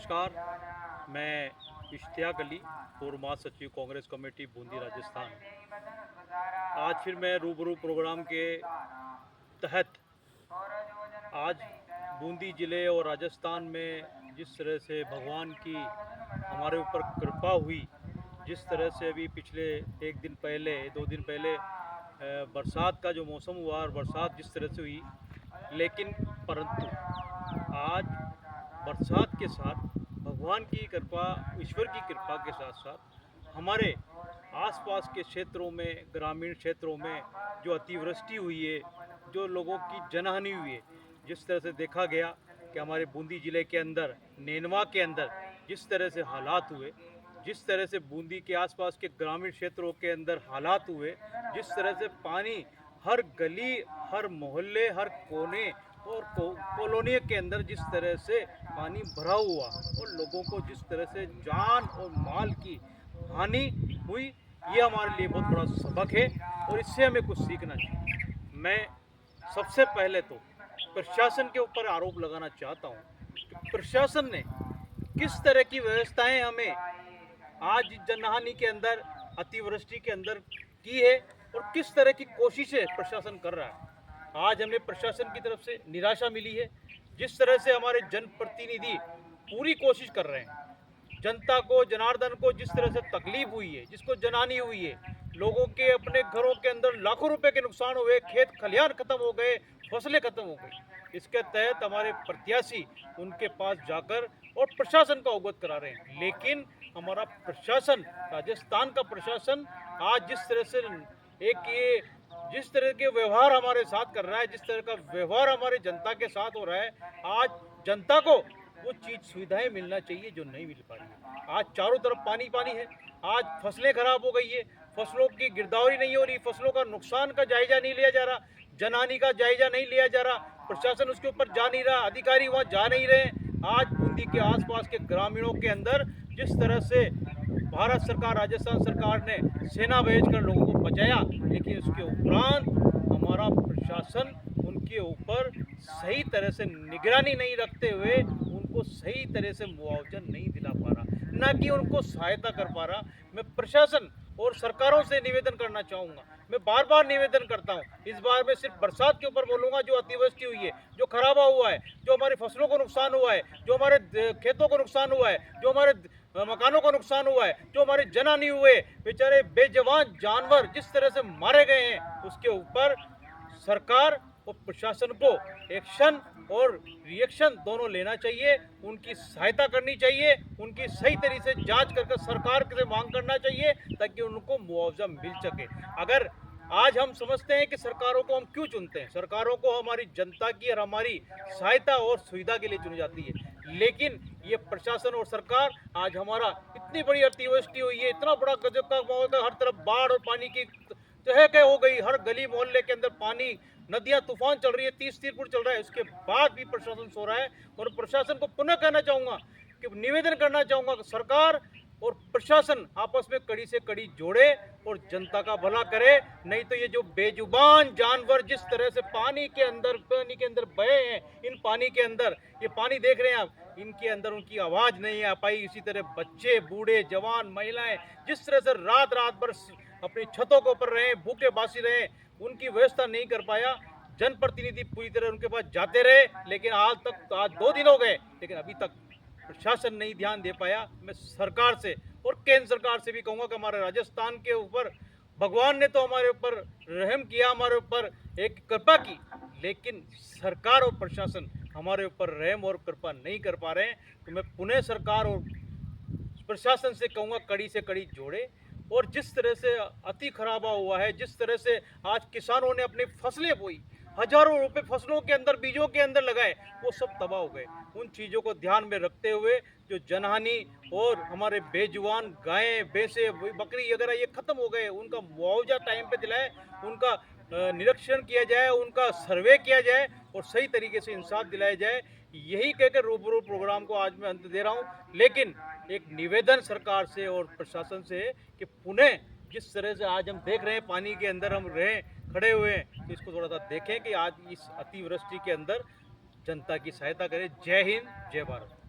नमस्कार। मैं इश्तियाक अली, पूर्व महासचिव कांग्रेस कमेटी बूंदी राजस्थान। आज फिर मैं रूबरू प्रोग्राम के तहत आज बूंदी ज़िले और राजस्थान में जिस तरह से भगवान की हमारे ऊपर कृपा हुई, जिस तरह से अभी पिछले एक दिन पहले 2 दिन पहले बरसात का जो मौसम हुआ और बरसात जिस तरह से हुई, लेकिन परंतु आज बरसात के साथ भगवान की कृपा, ईश्वर की कृपा के साथ साथ हमारे आसपास के क्षेत्रों में, ग्रामीण क्षेत्रों में जो अतिवृष्टि हुई है, जो लोगों की जनहानि हुई है, जिस तरह से देखा गया कि हमारे बूंदी ज़िले के अंदर, नेनवा के अंदर जिस तरह से हालात हुए, जिस तरह से बूंदी के आसपास के ग्रामीण क्षेत्रों के अंदर हालात हुए, जिस तरह से पानी हर गली, हर मोहल्ले, हर कोने और कॉलोनी के अंदर जिस तरह से पानी भरा हुआ और लोगों को जिस तरह से जान और माल की हानि हुई, ये हमारे लिए बहुत बड़ा सबक है और इससे हमें कुछ सीखना चाहिए। मैं सबसे पहले तो प्रशासन के ऊपर आरोप लगाना चाहता हूँ कि प्रशासन ने किस तरह की व्यवस्थाएं हमें आज जनहानि के अंदर, अतिवृष्टि के अंदर की है और किस तरह की कोशिशें प्रशासन कर रहा है। आज हमें प्रशासन की तरफ से निराशा मिली है। जिस तरह से हमारे जनप्रतिनिधि पूरी कोशिश कर रहे हैं, जनता को, जनार्दन को जिस तरह से तकलीफ हुई है, जिसको जनहानि हुई है, लोगों के अपने घरों के अंदर लाखों रुपए के नुकसान हुए, खेत खलिहान खत्म हो गए, फसलें खत्म हो गई। इसके तहत हमारे प्रत्याशी उनके पास जाकर और प्रशासन को अवगत करा रहे हैं, लेकिन हमारा प्रशासन, राजस्थान का प्रशासन आज जिस तरह से जिस तरह के व्यवहार हमारे साथ कर रहा है, जिस तरह का व्यवहार हमारे जनता के साथ हो रहा है, आज जनता को वो चीज़ सुविधाएं मिलना चाहिए जो नहीं मिल पा रही है। आज चारों तरफ पानी पानी है, आज फसलें खराब हो गई है, फसलों की गिरदावरी नहीं हो रही, फसलों का नुकसान का जायजा नहीं लिया जा रहा, जनहानि का जायजा नहीं लिया जा रहा, प्रशासन उसके ऊपर जा नहीं रहा, अधिकारी वहाँ जा नहीं रहे। आज बूंदी के आसपास के ग्रामीणों के अंदर जिस तरह से भारत सरकार, राजस्थान सरकार ने सेना भेजकर लोगों को बचाया, लेकिन उसके उपरांत हमारा प्रशासन उनके ऊपर सही तरह से निगरानी नहीं रखते हुए उनको सही तरह से मुआवजा नहीं दिला पा रहा, ना कि उनको सहायता कर पा रहा। मैं प्रशासन और सरकारों से निवेदन करना चाहूँगा, मैं बार बार निवेदन करता हूँ, इस बार मैं सिर्फ बरसात के ऊपर बोलूँगा, जो अतिवृष्टि हुई है, जो खराबा हुआ है, जो हमारी फसलों को नुकसान हुआ है, जो हमारे खेतों को नुकसान हुआ है, जो हमारे मकानों को नुकसान हुआ है, जो हमारे जनहानि हुए, बेचारे बेजवान जानवर जिस तरह से मारे गए हैं, उसके ऊपर सरकार और प्रशासन को एक्शन और रिएक्शन दोनों लेना चाहिए, उनकी सहायता करनी चाहिए, उनकी सही तरीके से जांच करके सरकार से मांग करना चाहिए ताकि उनको मुआवजा मिल सके। अगर आज हम समझते हैं कि सरकारों को हम क्यों चुनते हैं, सरकारों को हमारी जनता की और हमारी सहायता और सुविधा के लिए चुनी जाती है, लेकिन ये प्रशासन और सरकार, आज हमारा इतनी बड़ी अतिवृष्टि हुई है, इतना बड़ा गजब का माहौल है, हर तरफ बाढ़ और पानी की चहके हो गई, हर गली मोहल्ले के अंदर पानी, नदियां तूफान चल रही है, 30 फुट चल रहा है, उसके बाद भी प्रशासन सो रहा है। और प्रशासन को पुनः कहना चाहूँगा कि निवेदन करना चाहूँगा कि सरकार और प्रशासन आपस में कड़ी से कड़ी जोड़े और जनता का भला करे, नहीं तो ये जो बेजुबान जानवर जिस तरह से पानी के अंदर बहे हैं, इन पानी के अंदर, ये पानी देख रहे हैं आप, इनके अंदर उनकी आवाज़ नहीं आ पाई। इसी तरह बच्चे, बूढ़े, जवान, महिलाएं जिस तरह से रात रात भर अपनी छतों के ऊपर रहे, भूखे बासी रहे, उनकी व्यवस्था नहीं कर पाया। जनप्रतिनिधि पूरी तरह उनके पास जाते रहे, लेकिन आज 2 दिन हो गए, लेकिन अभी तक प्रशासन नहीं ध्यान दे पाया। मैं सरकार से और केंद्र सरकार से भी कहूँगा कि हमारे राजस्थान के ऊपर भगवान ने तो हमारे ऊपर रहम किया, हमारे ऊपर एक कृपा की, लेकिन सरकार और प्रशासन हमारे ऊपर रहम और कृपा नहीं कर पा रहे हैं। तो मैं पुनः सरकार और प्रशासन से कहूँगा कड़ी से कड़ी जोड़े, और जिस तरह से अति खराबा हुआ है, जिस तरह से आज किसानों ने अपनी फसलें बोई, हजारों रुपए फसलों के अंदर, बीजों के अंदर लगाए, वो सब तबाह हो गए। उन चीज़ों को ध्यान में रखते हुए जो जनहानि और हमारे बेजुबान गायें, भैंसे, बकरी वगैरह ये ख़त्म हो गए, उनका मुआवजा टाइम पे दिलाए, उनका निरीक्षण किया जाए, उनका सर्वे किया जाए और सही तरीके से इंसाफ दिलाया जाए। यही कहकर रूबरू प्रोग्राम को आज मैं अंत दे रहा हूँ, लेकिन एक निवेदन सरकार से और प्रशासन से है कि पुनः जिस तरह से आज हम देख रहे हैं पानी के अंदर हम खड़े हुए हैं, तो इसको थोड़ा सा देखें कि आज इस अतिवृष्टि के अंदर जनता की सहायता करें। जय हिंद, जय भारत।